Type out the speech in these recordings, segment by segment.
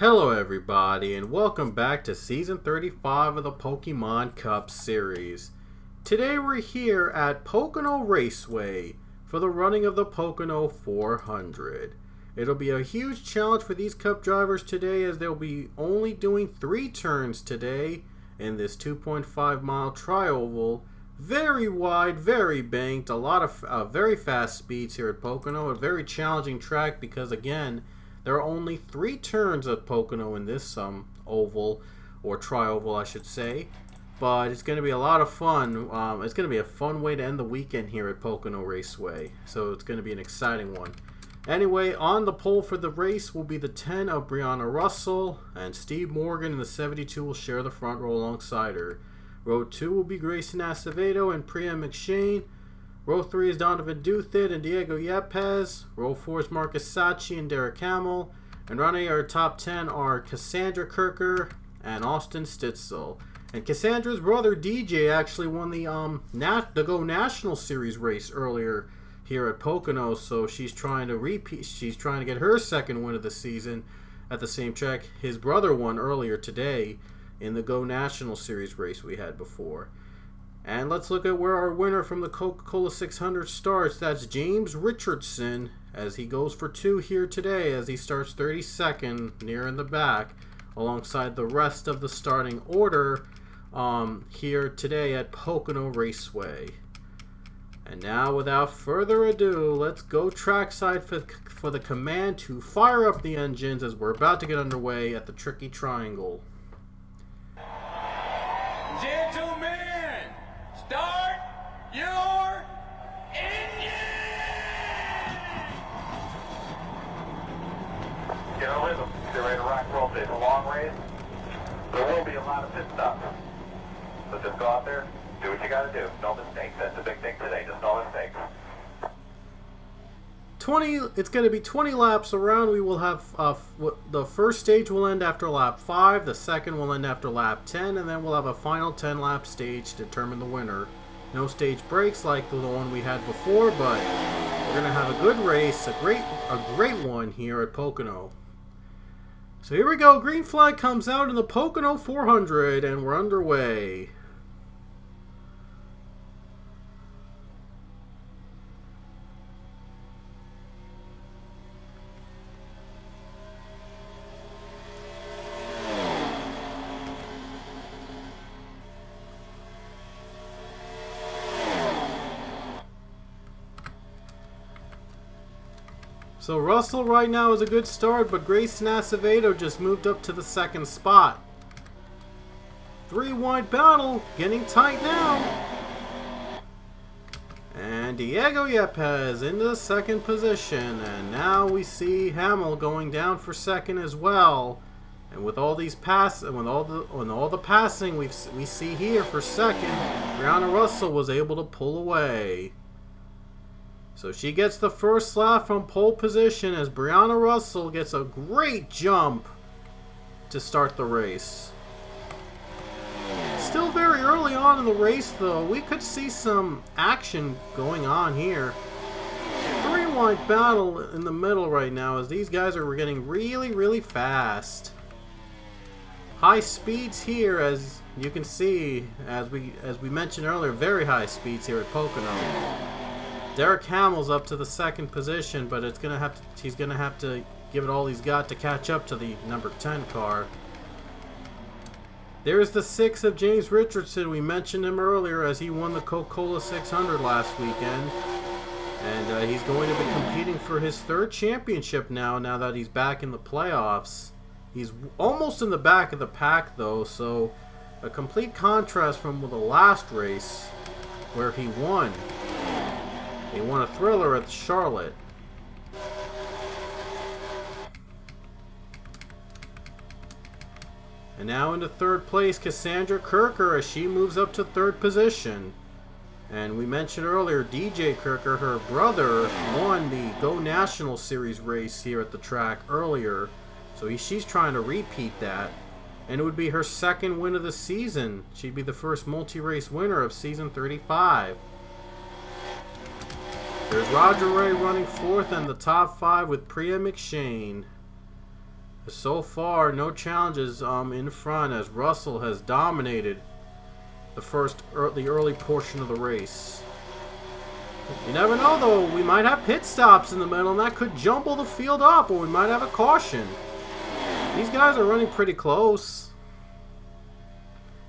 Hello everybody and welcome back to Season 35 of the Pokemon Cup series. Today we're here at Pocono Raceway for the running of the Pocono 400. It'll be a huge challenge for these Cup drivers today as they'll be only doing 3 turns today in this 2.5 mile tri-oval. Very wide, very banked, a lot of very fast speeds here at Pocono. A very challenging track because again, there are only 3 turns at Pocono in this oval, or tri-oval I should say. But it's going to be a lot of fun. It's going to be a fun way to end the weekend here at Pocono Raceway. So it's going to be an exciting one. Anyway, on the pole for the race will be the 10 of Brianna Russell, and Steve Morgan in the 72 will share the front row alongside her. Row 2 will be Grayson Acevedo and Priya McShane. Row 3 is Donovan Duthit and Diego Yepes. Row 4 is Marcus Sachi and Derek Hamill. And running our top 10 are Cassandra Kirker and Austin Stitzel. And Cassandra's brother DJ actually won the Go National Series race earlier here at Pocono, so she's trying to repeat. She's trying to get her second win of the season at the same track. His brother won earlier today in the Go National Series race we had before. And let's look at where our winner from the Coca-Cola 600 starts. That's James Richardson, as he goes for 2 here today, as he starts 32nd near in the back alongside the rest of the starting order here today at Pocono Raceway. And now, without further ado, let's go trackside for the command to fire up the engines as we're about to get underway at the Tricky Triangle. Gentlemen, start your engine! Get a rhythm. Get ready to rock and roll. It's a long race. There will be a lot of pit stops. So just go out there, do what you got to do. No mistakes. That's the big thing today. Just no mistakes. It's going to be 20 laps around. We will have the first stage will end after lap 5, the second will end after lap 10, and then we'll have a final 10 lap stage to determine the winner. No stage breaks like the one we had before, but we're going to have a good race, a great one here at Pocono. So here we go. Green flag comes out in the Pocono 400, and we're underway. So Russell right now is a good start, but Grayson Acevedo just moved up to the 2nd spot. 3-wide battle, getting tight now. And Diego Yepes into the 2nd position, and now we see Hamill going down for 2nd as well. And with all these all the passing we see here for 2nd, Brianna Russell was able to pull away. So she gets the first lap from pole position as Brianna Russell gets a great jump to start the race. Still very early on in the race though. We could see some action going on here. 3-wide battle in the middle right now as these guys are getting really fast. High speeds here, as you can see, as we mentioned earlier, very high speeds here at Pocono. Derek Hamill's up to the 2nd position, but he's gonna have to give it all he's got to catch up to the number 10 car. There's the 6 of James Richardson. We mentioned him earlier as he won the Coca-Cola 600 last weekend, and he's going to be competing for his 3rd championship now that he's back in the playoffs. He's almost in the back of the pack though, so a complete contrast from the last race where he won. He won a thriller at Charlotte. And now into 3rd place, Cassandra Kirker as she moves up to 3rd position. And we mentioned earlier, DJ Kirker, her brother, won the Go National Series race here at the track earlier. So she's trying to repeat that. And it would be her 2nd win of the season. She'd be the first multi-race winner of season 35. There's Roger Ray running 4th in the top 5 with Priya McShane. So far, no challenges in front as Russell has dominated the early portion of the race. You never know though, we might have pit stops in the middle and that could jumble the field up, or we might have a caution. These guys are running pretty close.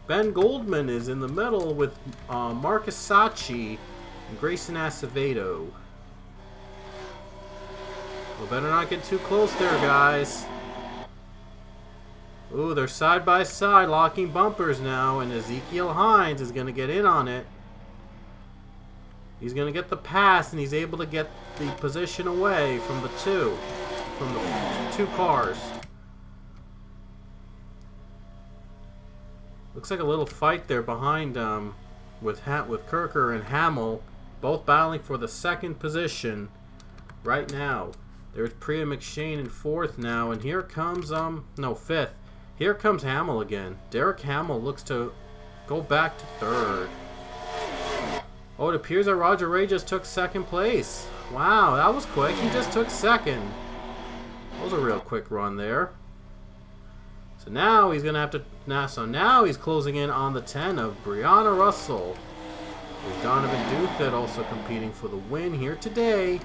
Ben Goldman is in the middle with Marcus Sachi and Grayson Acevedo. We better not get too close there, guys. Ooh, they're side by side locking bumpers now, and Ezekiel Hines is going to get in on it. He's going to get the pass, and he's able to get the position away from the two cars. Looks like a little fight there behind with Kirker and Hamill, both battling for the second position right now. There's Priya McShane in fourth now, and here comes fifth. Here comes Hamill again. Derek Hamill looks to go back to third. Oh, it appears that Roger Ray just took second place. Wow, that was quick. He just took second. That was a real quick run there. So now he's gonna have to. Now he's closing in on the 10 of Brianna Russell. There's Donovan Duthit also competing for the win here today.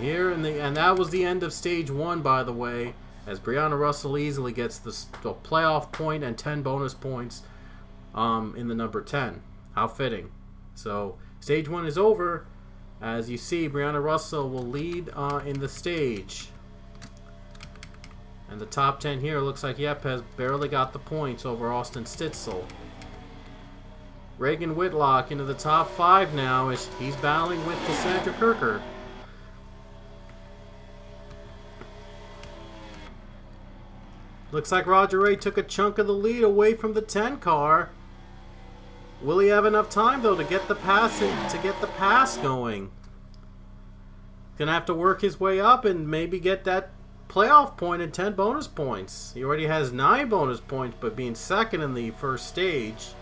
And that was the end of stage 1, by the way, as Brianna Russell easily gets the playoff point and 10 bonus points in the number 10. How fitting. So stage 1 is over. As you see, Brianna Russell will lead in the stage. And the top 10 here looks like has barely got the points over Austin Stitzel. Reagan Whitlock into the top 5 now as he's battling with Cassandra Kirker. Looks like Roger Ray took a chunk of the lead away from the 10 car. Will he have enough time though to get the pass going? Gonna have to work his way up and maybe get that playoff point and 10 bonus points. He already has 9 bonus points, but being second in the first stage.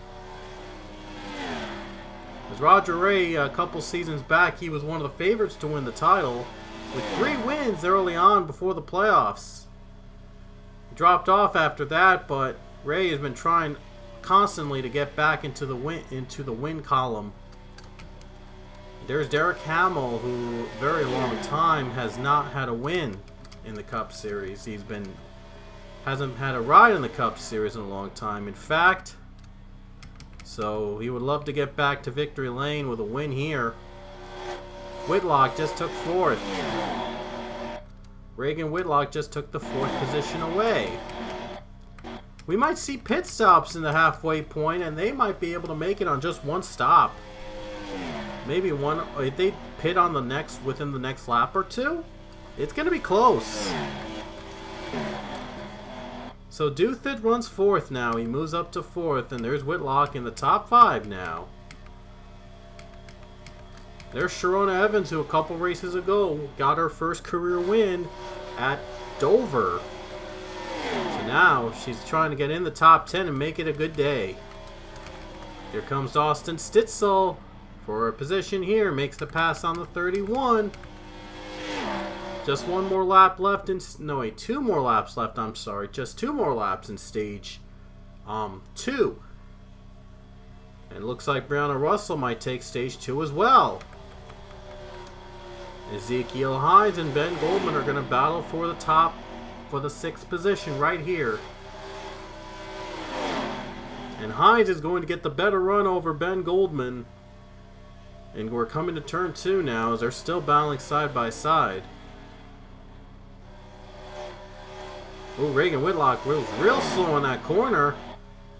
As Roger Ray, a couple seasons back, he was one of the favorites to win the title with 3 wins early on before the playoffs. Dropped off after that, but Ray has been trying constantly to get back into the win column. There's Derek Hamill, who very long time has not had a win in the Cup Series. Hasn't had a ride in the Cup Series in a long time. In fact, so he would love to get back to victory lane with a win here. Whitlock just took 4th. Reagan Whitlock just took the 4th position away. We might see pit stops in the halfway point, and they might be able to make it on just one stop. Maybe one, if they pit on within the next lap or two. It's going to be close. So Duthit runs 4th now. He moves up to 4th, and there's Whitlock in the top 5 now. There's Sharona Evans, who a couple races ago got her first career win at Dover. So now she's trying to get in the top 10 and make it a good day. Here comes Austin Stitzel for a position here. Makes the pass on the 31. Just one more lap left in... No, wait, 2 more laps left. I'm sorry. Just 2 more laps in stage 2. And it looks like Brianna Russell might take stage 2 as well. Ezekiel Hines and Ben Goldman are going to battle for the 6th position right here. And Hines is going to get the better run over Ben Goldman. And we're coming to turn 2 now as they're still battling side by side. Oh, Reagan Whitlock was real slow in that corner.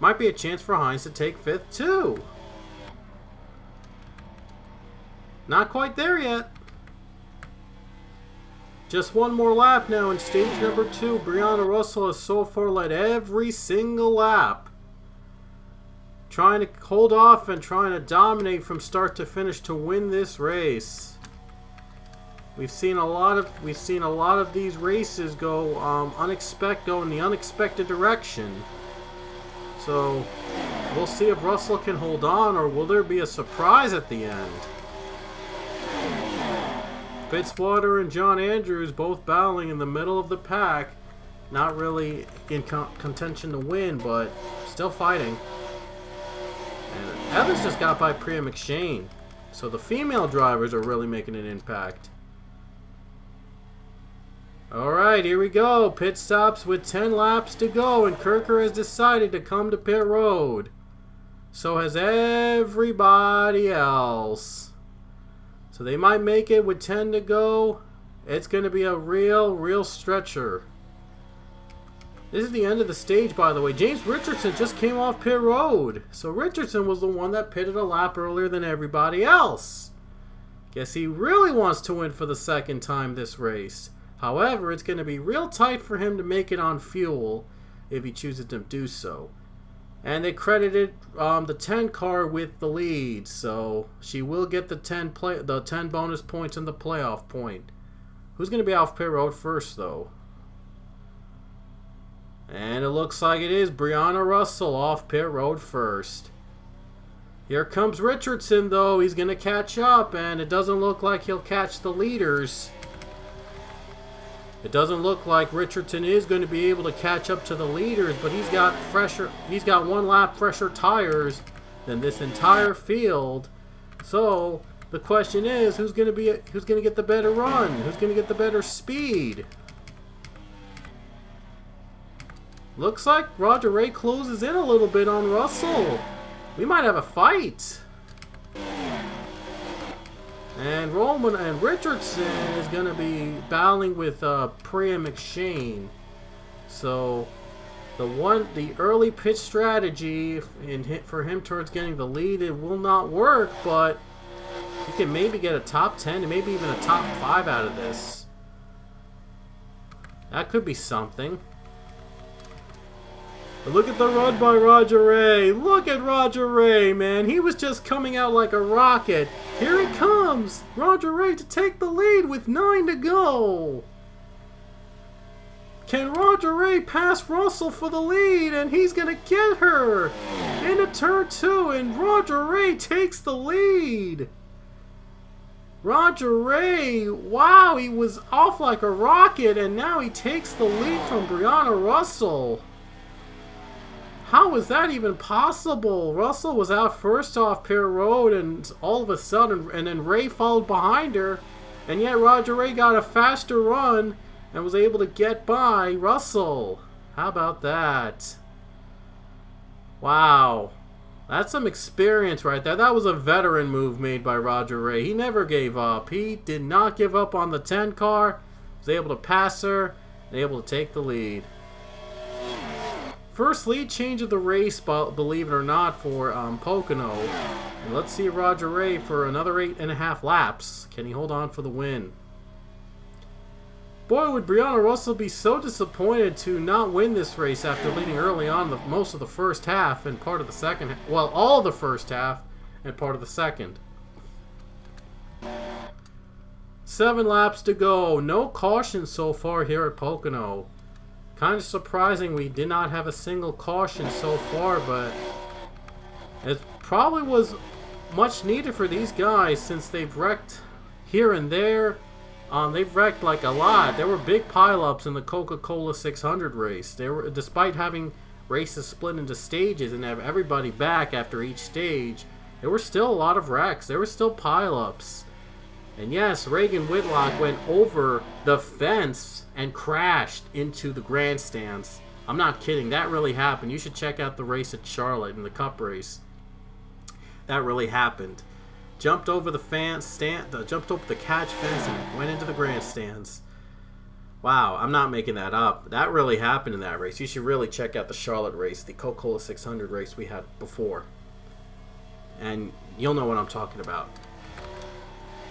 Might be a chance for Hines to take 5th too. Not quite there yet. Just one more lap now in stage number 2. Brianna Russell has so far led every single lap. Trying to hold off and trying to dominate from start to finish to win this race. We've seen a lot of these races go in the unexpected direction. So We'll see if Russell can hold on, or will there be a surprise at the end? Fitzwater and John Andrews both battling in the middle of the pack. Not really in contention to win, but still fighting. And Evans just got by Priya McShane. So the female drivers are really making an impact. Alright, here we go. Pit stops with 10 laps to go, and Kirker has decided to come to pit road. So has everybody else. So they might make it with 10 to go. It's going to be a real stretcher. This is the end of the stage, by the way. James Richardson just came off pit road. So Richardson was the one that pitted a lap earlier than everybody else. Guess he really wants to win for the second time this race. However, it's going to be real tight for him to make it on fuel if he chooses to do so. And they credited the 10 car with the lead, so she will get the 10 bonus points and the playoff point. Who's going to be off pit road first, though? And it looks like it is Brianna Russell off pit road first. Here comes Richardson, though. He's going to catch up, and it doesn't look like he'll catch the leaders. It doesn't look like Richardson is going to be able to catch up to the leaders, but he's got 1 lap fresher tires than this entire field. So the question is, who's going to get the better run? Who's going to get the better speed? Looks like Roger Ray closes in a little bit on Russell. We might have a fight. And Roman and Richardson is going to be battling with Priya McShane. So the early pitch strategy for him towards getting the lead, it will not work, but he can maybe get a top 10 and maybe even a top 5 out of this. That could be something. But look at the run by Roger Ray. Look at Roger Ray, man. He was just coming out like a rocket. Here he comes. Roger Ray to take the lead with 9 to go. Can Roger Ray pass Russell for the lead? And he's going to get her into turn 2. And Roger Ray takes the lead. Roger Ray, wow, he was off like a rocket. And now he takes the lead from Brianna Russell. How is that even possible? Russell was out first off pit road, and all of a sudden, and then Ray followed behind her, and yet Roger Ray got a faster run and was able to get by Russell. How about that? Wow. That's some experience right there. That was a veteran move made by Roger Ray. He never gave up. He did not give up on the 10 car. Was able to pass her and able to take the lead. First lead change of the race, believe it or not, for Pocono. And let's see Roger Ray for another 8.5 laps. Can he hold on for the win? Boy, would Brianna Russell be so disappointed to not win this race after leading early on most of the first half and part of the second. Well, all of the first half and part of the second. 7 laps to go. No caution so far here at Pocono. Kind of surprising we did not have a single caution so far, but it probably was much needed for these guys since they've wrecked here and there. They've wrecked like a lot. There were big pileups in the Coca-Cola 600 race. Despite having races split into stages and have everybody back after each stage, there were still a lot of wrecks. There were still pileups. And yes, Reagan Whitlock went over the fence and crashed into the grandstands. I'm not kidding. That really happened. You should check out the race at Charlotte in the Cup race. That really happened. Jumped over the jumped over the catch fence and went into the grandstands. Wow, I'm not making that up. That really happened in that race. You should really check out the Charlotte race, the Coca-Cola 600 race we had before. And you'll know what I'm talking about.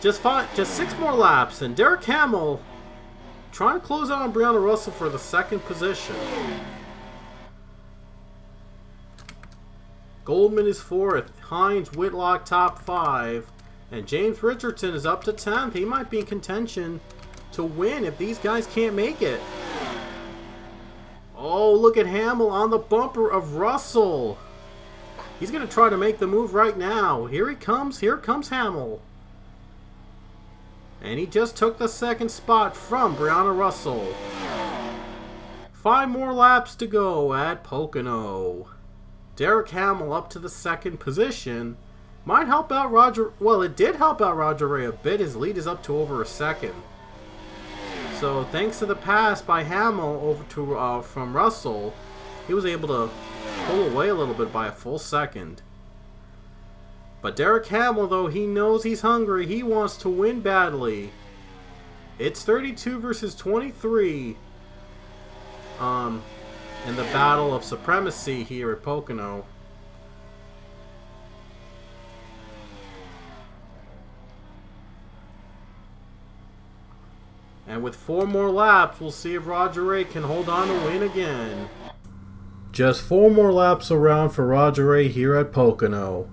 Just 6 more laps, and Derek Hamill trying to close out on Brianna Russell for the second position. Goldman is 4th, Hines, Whitlock top 5, and James Richardson is up to 10th. He might be in contention to win if these guys can't make it. Oh, look at Hamill on the bumper of Russell. He's going to try to make the move right now. Here he comes. Here comes Hamill. And he just took the second spot from Brianna Russell. 5 more laps to go at Pocono. Derek Hamill up to the second position. Might help out Roger. Well, it did help out Roger Ray a bit. His lead is up to over a second. So thanks to the pass by Hamill over to from Russell, he was able to pull away a little bit by a full second. But Derek Hamill, though, he knows he's hungry. He wants to win badly. It's 32 versus 23 in the battle of supremacy here at Pocono. And with 4 more laps, we'll see if Roger Ray can hold on to win again. Just 4 more laps around for Roger Ray here at Pocono.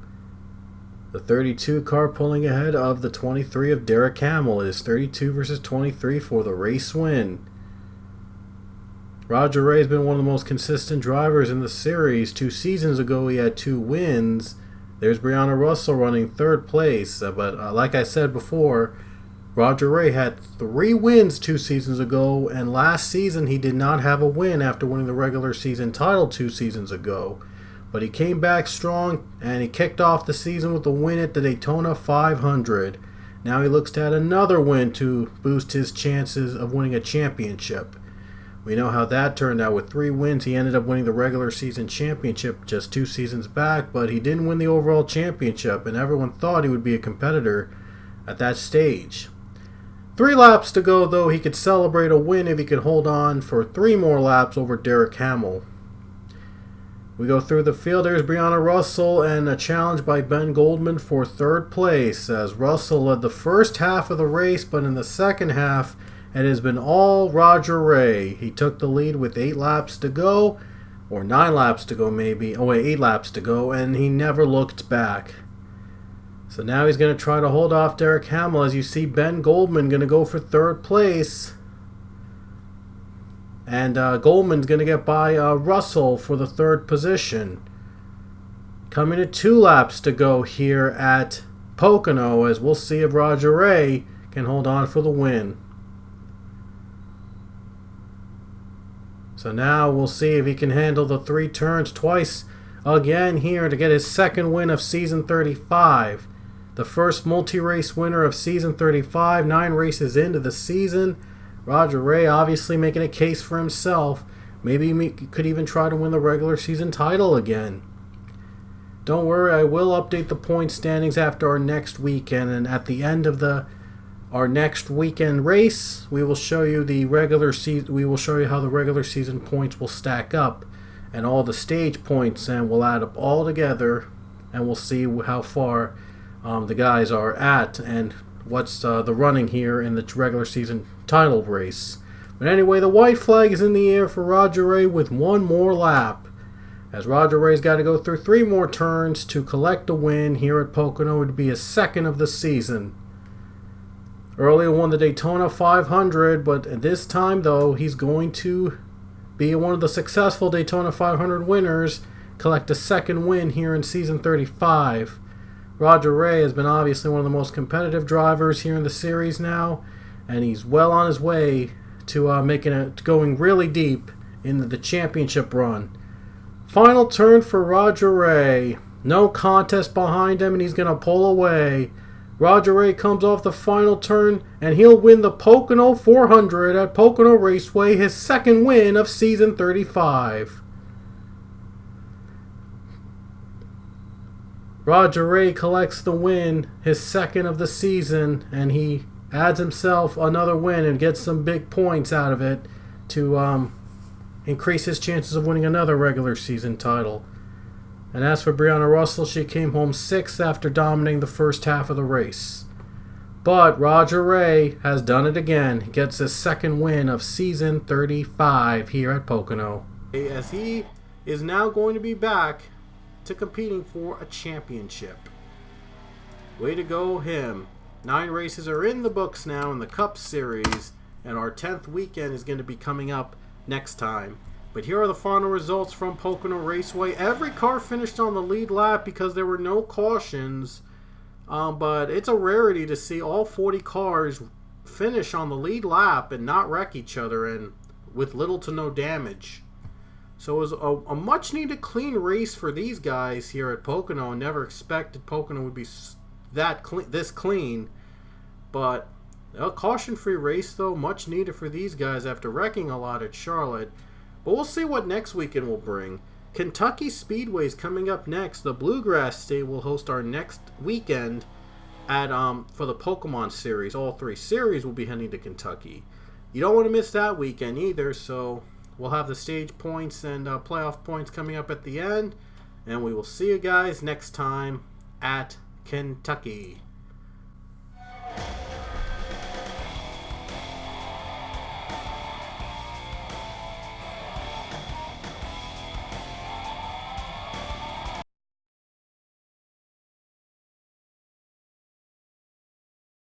The 32 car pulling ahead of the 23 of Derek Hamill. It is 32 versus 23 for the race win. Roger Ray has been one of the most consistent drivers in the series. 2 seasons ago he had 2 wins. There's Brianna Russell running 3rd place. But like I said before, Roger Ray had 3 wins 2 seasons ago, and last season he did not have a win after winning the regular season title 2 seasons ago. But he came back strong, and he kicked off the season with a win at the Daytona 500. Now he looks to add another win to boost his chances of winning a championship. We know how that turned out. With 3 wins, he ended up winning the regular season championship just 2 seasons back, but he didn't win the overall championship, and everyone thought he would be a competitor at that stage. 3 laps to go, though. He could celebrate a win if he could hold on for 3 more laps over Derek Hamill. We go through the field. There's Brianna Russell and a challenge by Ben Goldman for 3rd place, as Russell led the first half of the race, but in the second half it has been all Roger Ray. He took the lead with 8 laps to go, or 9 laps to go maybe. Oh wait, 8 laps to go, and he never looked back. So now he's going to try to hold off Derek Hamill. As you see, Ben Goldman going to go for 3rd place. And Goldman's going to get by Russell for the 3rd position. Coming to 2 laps to go here at Pocono, as we'll see if Roger Ray can hold on for the win. So now we'll see if he can handle the 3 turns twice again here to get his 2nd win of season 35. The first multi-race winner of season 35, 9 races into the season. Roger Ray obviously making a case for himself. Maybe he could even try to win the regular season title again. Don't worry, I will update the point standings after our next weekend, and at the end of our next weekend race, we will show you the regular season. We will show you how the regular season points will stack up, and all the stage points, and we'll add up all together, and we'll see how far the guys are at, and what's the running here in the regular season title race. But anyway, the white flag is in the air for Roger Ray with 1 more lap, as Roger Ray's got to go through 3 more turns to collect a win here at Pocono. It would be his 2nd of the season. Earlier won the Daytona 500, but this time, though, he's going to be one of the successful Daytona 500 winners, collect a 2nd win here in season 35. Roger Ray has been obviously one of the most competitive drivers here in the series now, and he's well on his way to going really deep into the championship run. Final turn for Roger Ray. No contest behind him, and he's going to pull away. Roger Ray comes off the final turn, and he'll win the Pocono 400 at Pocono Raceway, his 2nd win of season 35. Roger Ray collects the win, his 2nd of the season, and he adds himself another win and gets some big points out of it to increase his chances of winning another regular season title. And as for Brianna Russell, she came home 6th after dominating the first half of the race. But Roger Ray has done it again. He gets his 2nd win of season 35 here at Pocono, as he is now going to be back to competing for a championship. Way to go him. 9 races are in the books now in the Cup Series, and our 10th weekend is going to be coming up next time. But But here are the final results from Pocono Raceway. Every car finished on the lead lap because there were no cautions. But it's a rarity to see all 40 cars finish on the lead lap and not wreck each other and with little to no damage. So it was a much needed clean race for these guys here at Pocono. I never expected Pocono would be this clean. But a caution-free race, though, much needed for these guys after wrecking a lot at Charlotte. But we'll see what next weekend will bring. Kentucky Speedway is coming up next. The Bluegrass State will host our next weekend at for the Pokemon series. All 3 series will be heading to Kentucky. You don't want to miss that weekend either, so we'll have the stage points and playoff points coming up at the end. And we will see you guys next time at Kentucky.